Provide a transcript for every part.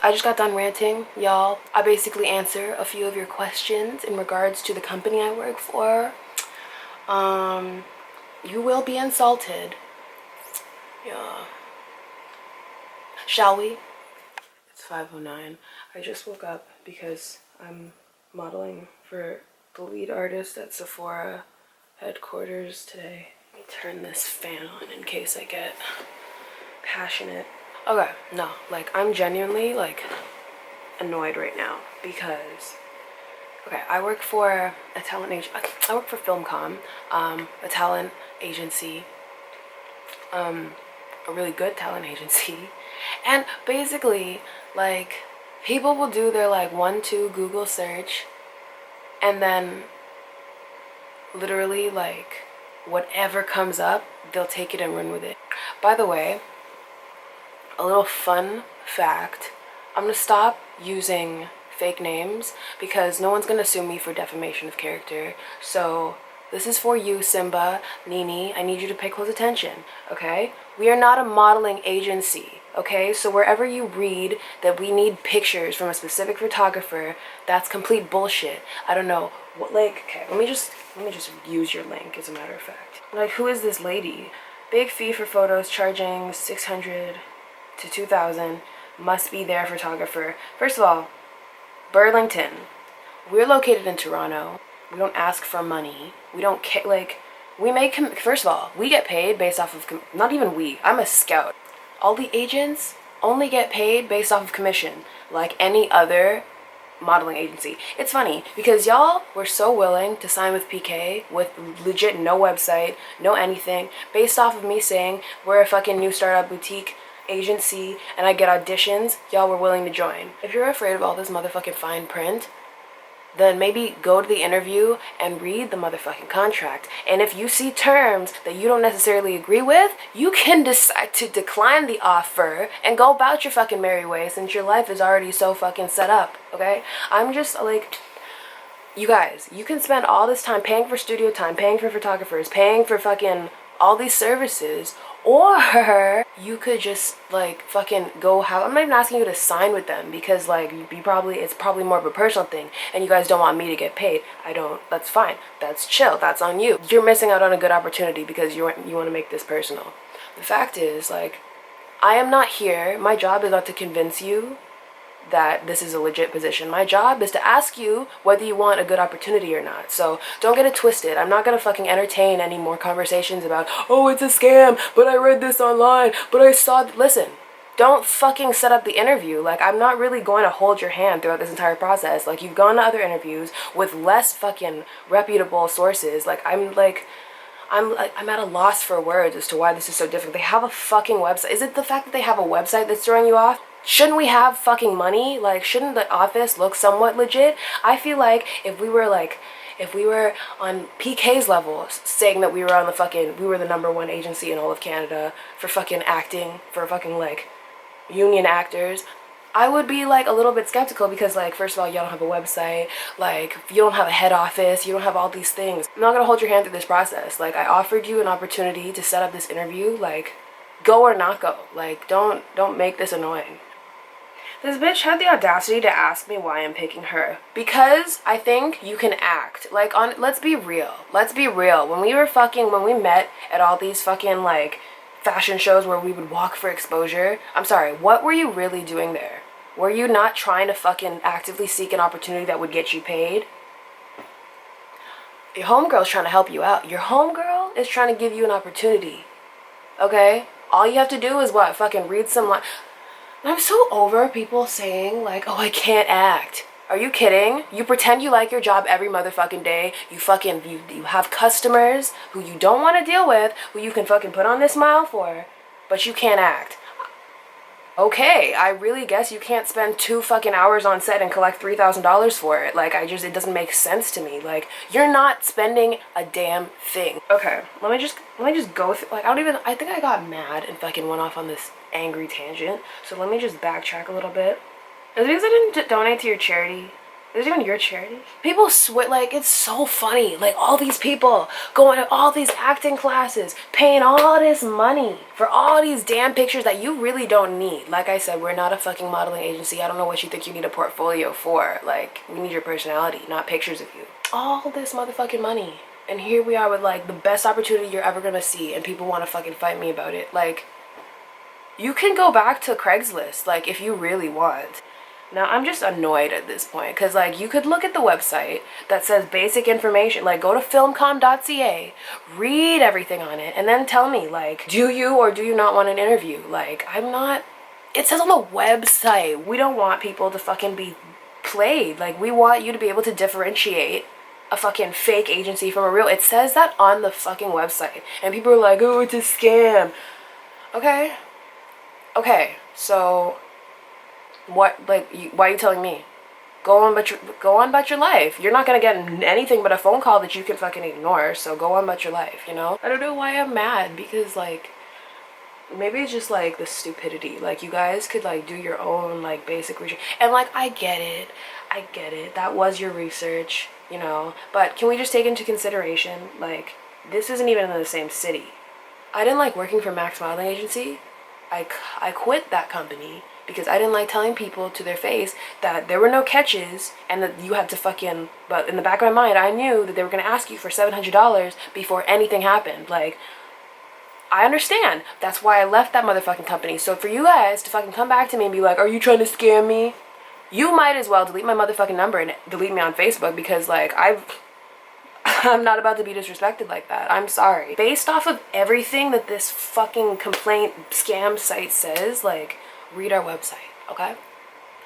I just got done ranting, y'all. I basically answer a few of your questions in regards to the company I work for. You will be insulted. Yeah. Shall we? It's 5:09. I just woke up because I'm modeling for the lead artist at Sephora headquarters today. Let me turn this fan on in case I get passionate. Okay, no, like I'm genuinely like annoyed right now because I work for a talent agent. I work for Filmcom, a talent agency, a really good talent agency, and basically like people will do their like 1-2 Google search and then literally like whatever comes up they'll take it and run with it. By the way, a little fun fact, I'm gonna stop using fake names because no one's gonna sue me for defamation of character. So this is for you, Simba, Nini. I need you to pay close attention, okay? We are not a modeling agency, okay? So wherever you read that we need pictures from a specific photographer, that's complete bullshit. I don't know what, like, okay, let me just use your link as a matter of fact. Like, who is this lady? Big fee for photos, charging $600 to $2,000. Must be their photographer. First of all, Burlington. We're located in Toronto. We don't ask for money. We don't care. Like, we make, first of all, we get paid based off of, not even we. I'm a scout. All the agents only get paid based off of commission, like any other modeling agency. It's funny because y'all were so willing to sign with PK with legit no website, no anything, based off of me saying we're a fucking new startup boutique agency and I get auditions. Y'all were willing to join. If you're afraid of all this motherfucking fine print, then maybe go to the interview and read the motherfucking contract. And if you see terms that you don't necessarily agree with, you can decide to decline the offer and go about your fucking merry way since your life is already so fucking set up, okay? I'm just like, you guys, you can spend all this time paying for studio time, paying for photographers, paying for fucking all these services, or you could just like fucking go have, I'm not even asking you to sign with them because like it's probably more of a personal thing and you guys don't want me to get paid. I don't, that's fine. That's chill. That's on you. You're missing out on a good opportunity because you want to make this personal. The fact is, like, I am not here. My job is not to convince you that this is a legit position. My job is to ask you whether you want a good opportunity or not. So don't get it twisted. I'm not gonna fucking entertain any more conversations about, oh, it's a scam, but I read this online, but I saw listen, don't fucking set up the interview. Like, I'm not really going to hold your hand throughout this entire process. Like, you've gone to other interviews with less fucking reputable sources. Like, I'm at a loss for words as to why this is so different. They have a fucking website. Is it the fact that they have a website that's throwing you off? Shouldn't we have fucking money? Like, shouldn't the office look somewhat legit? I feel like if we were on PK's level, saying that we were the #1 agency in all of Canada for fucking acting, for fucking like union actors, I would be like a little bit skeptical because, like, first of all, you don't have a website, like, you don't have a head office, you don't have all these things. I'm not gonna hold your hand through this process. Like, I offered you an opportunity to set up this interview. Like, go or not go. Like, don't make this annoying. This bitch had the audacity to ask me why I'm picking her. Because I think you can act. Like, let's be real. Let's be real. When we met at all these fucking, like, fashion shows where we would walk for exposure, I'm sorry, what were you really doing there? Were you not trying to fucking actively seek an opportunity that would get you paid? Your homegirl's trying to help you out. Your homegirl is trying to give you an opportunity. Okay? All you have to do is what? Fucking read some line. I'm so over people saying like, oh, I can't act. Are you kidding? You pretend you like your job every motherfucking day. You have customers who you don't want to deal with, who you can fucking put on this smile for, but you can't act. Okay, I really guess you can't spend 2 fucking hours on set and collect $3,000 for it. Like, it doesn't make sense to me. Like, you're not spending a damn thing. Okay, let me just go through, like, I think I got mad and fucking went off on this angry tangent. So let me just backtrack a little bit. Is it because I didn't donate to your charity? Is it even your charity? People swear, like, it's so funny. Like, all these people going to all these acting classes, paying all this money for all these damn pictures that you really don't need. Like I said, we're not a fucking modeling agency. I don't know what you think you need a portfolio for. Like, we need your personality, not pictures of you. All this motherfucking money. And here we are with, like, the best opportunity you're ever gonna see, and people want to fucking fight me about it. Like, you can go back to Craigslist, like, if you really want. Now, I'm just annoyed at this point because, like, you could look at the website that says basic information. Like, go to filmcom.ca, read everything on it, and then tell me, like, do you or do you not want an interview? Like, I'm not... It says on the website, we don't want people to fucking be played. Like, we want you to be able to differentiate a fucking fake agency from a real... It says that on the fucking website. And people are like, oh, it's a scam. Okay. Okay, so... What, like, why are you telling me? Go on about your life. You're not gonna get anything but a phone call that you can fucking ignore, so go on about your life, you know? I don't know why I'm mad, because, like, maybe it's just, like, the stupidity. Like, you guys could, like, do your own, like, basic research. And, like, I get it. That was your research, you know? But can we just take into consideration, like, this isn't even in the same city. I didn't like working for Max Modeling Agency. I quit that company because I didn't like telling people to their face that there were no catches and that you had to fucking... But in the back of my mind, I knew that they were going to ask you for $700 before anything happened. Like, I understand. That's why I left that motherfucking company. So for you guys to fucking come back to me and be like, are you trying to scam me? You might as well delete my motherfucking number and delete me on Facebook because, like, I'm not about to be disrespected like that. I'm sorry. Based off of everything that this fucking complaint scam site says, like... Read our website, okay?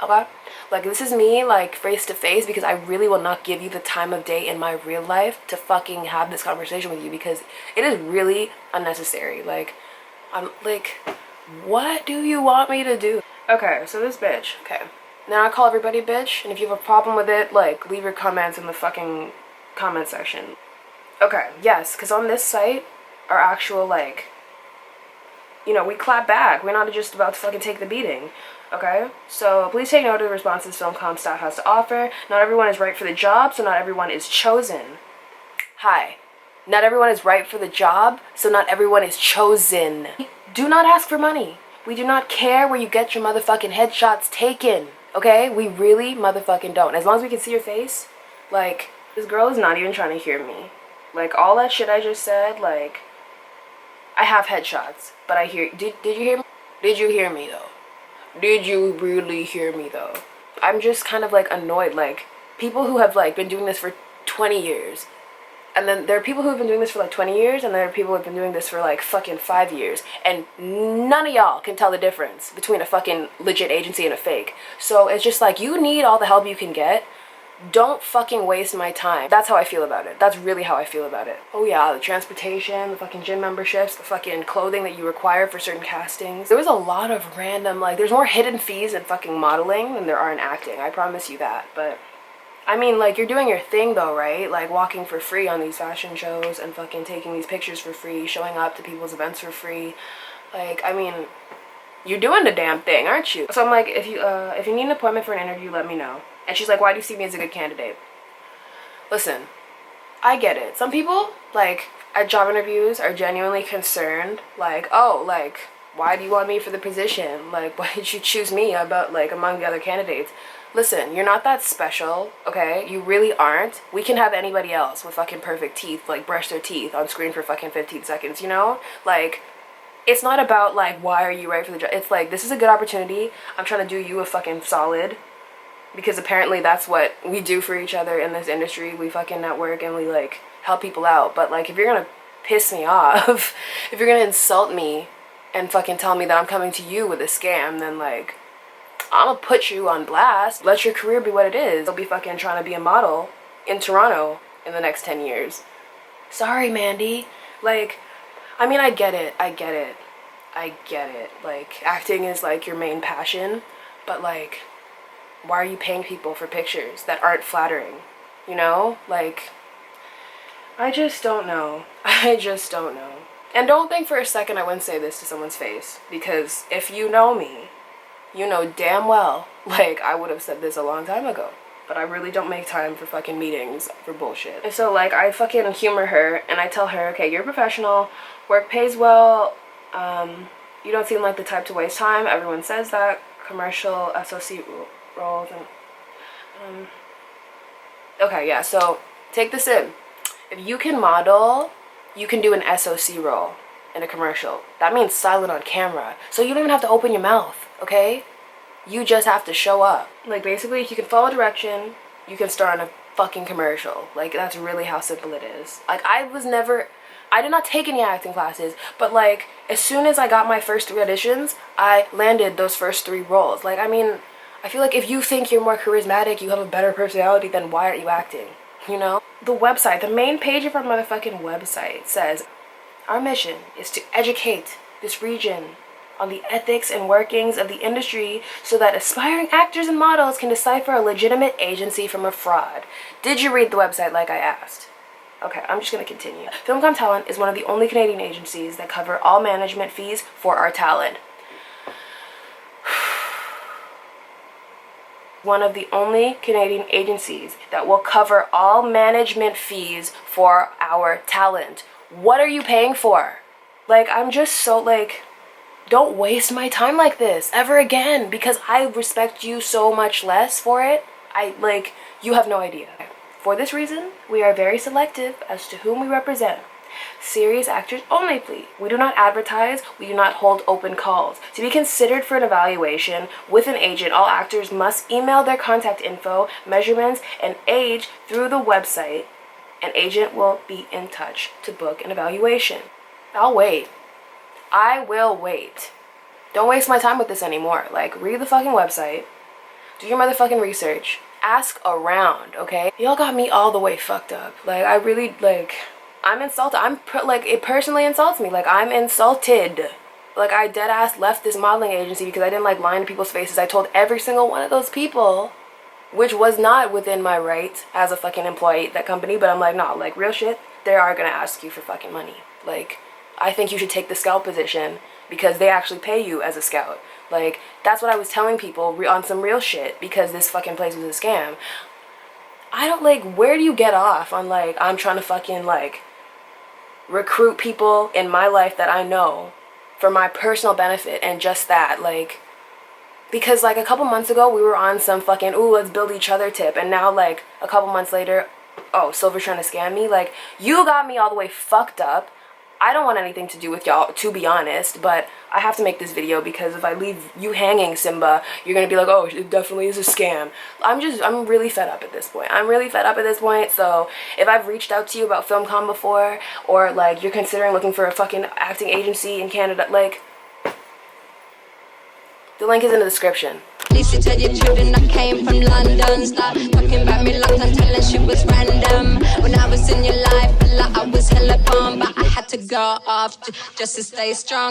Okay? Like, this is me, like, face to face, because I really will not give you the time of day in my real life to fucking have this conversation with you, because it is really unnecessary. Like, I'm like, what do you want me to do? Okay, so this bitch, okay. Now I call everybody bitch, and if you have a problem with it, like, leave your comments in the fucking comment section. Okay, yes, because on this site, our actual, like... You know, we clap back. We're not just about to fucking take the beating, okay? So please take note of the responses Filmcom staff has to offer. Not everyone is right for the job, so not everyone is chosen. Hi. Not everyone is right for the job, so not everyone is chosen. Do not ask for money. We do not care where you get your motherfucking headshots taken, okay? We really motherfucking don't. As long as we can see your face, like, this girl is not even trying to hear me. Like, all that shit I just said, like... I have headshots, but I hear... Did you hear me? Did you hear me, though? Did you really hear me, though? I'm just kind of, like, annoyed. Like, people who have, like, been doing this for 20 years. And then there are people who have been doing this for, like, 20 years, and there are people who have been doing this for, like, fucking 5 years. And none of y'all can tell the difference between a fucking legit agency and a fake. So it's just, like, you need all the help you can get. Don't fucking waste my time. That's how I feel about it. That's really how I feel about it. Oh yeah, the transportation, the fucking gym memberships, the fucking clothing that you require for certain castings. There was a lot of random, like, there's more hidden fees in fucking modeling than there are in acting. I promise you that. But, I mean, like, you're doing your thing though, right? Like, walking for free on these fashion shows and fucking taking these pictures for free, showing up to people's events for free. Like, I mean, you're doing the damn thing, aren't you? So I'm like, if you need an appointment for an interview, let me know. And she's like, why do you see me as a good candidate? Listen, I get it. Some people, like, at job interviews are genuinely concerned. Like, oh, like, why do you want me for the position? Like, why did you choose me about, like, among the other candidates? Listen, you're not that special, okay? You really aren't. We can have anybody else with fucking perfect teeth, like, brush their teeth on screen for fucking 15 seconds, you know? Like, it's not about, like, why are you right for the job? It's like, this is a good opportunity. I'm trying to do you a fucking solid. Because apparently that's what we do for each other in this industry. We fucking network and we, like, help people out. But, like, if you're gonna piss me off, if you're gonna insult me and fucking tell me that I'm coming to you with a scam, then, like, I'm gonna put you on blast. Let your career be what it is. You'll be fucking trying to be a model in Toronto in the next 10 years. Sorry, Mandy. Like, I mean, I get it. Like, acting is, like, your main passion. But, like... Why are you paying people for pictures that aren't flattering? You know? Like, I just don't know. And don't think for a second I wouldn't say this to someone's face. Because if you know me, you know damn well, like, I would have said this a long time ago. but I really don't make time for fucking meetings for bullshit. And so like I fucking humor her and I tell her, okay, you're a professional, work pays well, you don't seem like the type to waste time. Everyone says that. Commercial SOC roles and okay, yeah, so take this in. If you can model, you can do an SOC role in a commercial. That means silent on camera. So you don't even have to open your mouth, okay? You just have to show up. Like basically, if you can follow direction, you can star in a fucking commercial. Like that's really how simple it is. Like I did not take any acting classes, but like as soon as I got my first 3 auditions, I landed those first 3 roles. Like, I mean, I feel like if you think you're more charismatic, you have a better personality, then why aren't you acting? You know? The website, the main page of our motherfucking website says, our mission is to educate this region on the ethics and workings of the industry so that aspiring actors and models can decipher a legitimate agency from a fraud. Did you read the website like I asked? Okay, I'm just gonna continue. FilmCom Talent is one of the only Canadian agencies that cover all management fees for our talent. One of the only Canadian agencies that will cover all management fees for our talent. What are you paying for? Like, I'm just so like, don't waste my time like this ever again because I respect you so much less for it. You have no idea. For this reason, we are very selective as to whom we represent. Serious actors only, please. We do not advertise, we do not hold open calls. To be considered for an evaluation with an agent, all actors must email their contact info, measurements, and age through the website. An agent will be in touch to book an evaluation. I'll wait. I will wait. Don't waste my time with this anymore. Like, read the fucking website. Do your motherfucking research. Ask around, okay? Y'all got me all the way fucked up. Like, I really, like, I'm insulted. It personally insults me. Like, I'm insulted. Like, I dead ass left this modeling agency because I didn't like lying to people's faces. I told every single one of those people, which was not within my right as a fucking employee at that company, but I'm like, nah, like, real shit, they are gonna ask you for fucking money. Like, I think you should take the scout position because they actually pay you as a scout. Like, that's what I was telling people on some real shit because this fucking place was a scam. I don't, like, where do you get off on, like, I'm trying to fucking, like, recruit people in my life that I know for my personal benefit and just that, like, because, like, a couple months ago, we were on some fucking, ooh, let's build each other tip, and now, like, a couple months later, oh, Silver's trying to scam me. Like, you got me all the way fucked up. I don't want anything to do with y'all, to be honest, but I have to make this video because if I leave you hanging, Simba, you're gonna be like, oh, it definitely is a scam. I'm really fed up at this point. I'm really fed up at this point, so if I've reached out to you about FilmCom before, or, like, you're considering looking for a fucking acting agency in Canada, like, the link is in the description. Listen to your children, I came from London. Stop talking about me like I'm telling shit was random. When I was in your life, I was hella bomb, but I had to go off just to stay strong.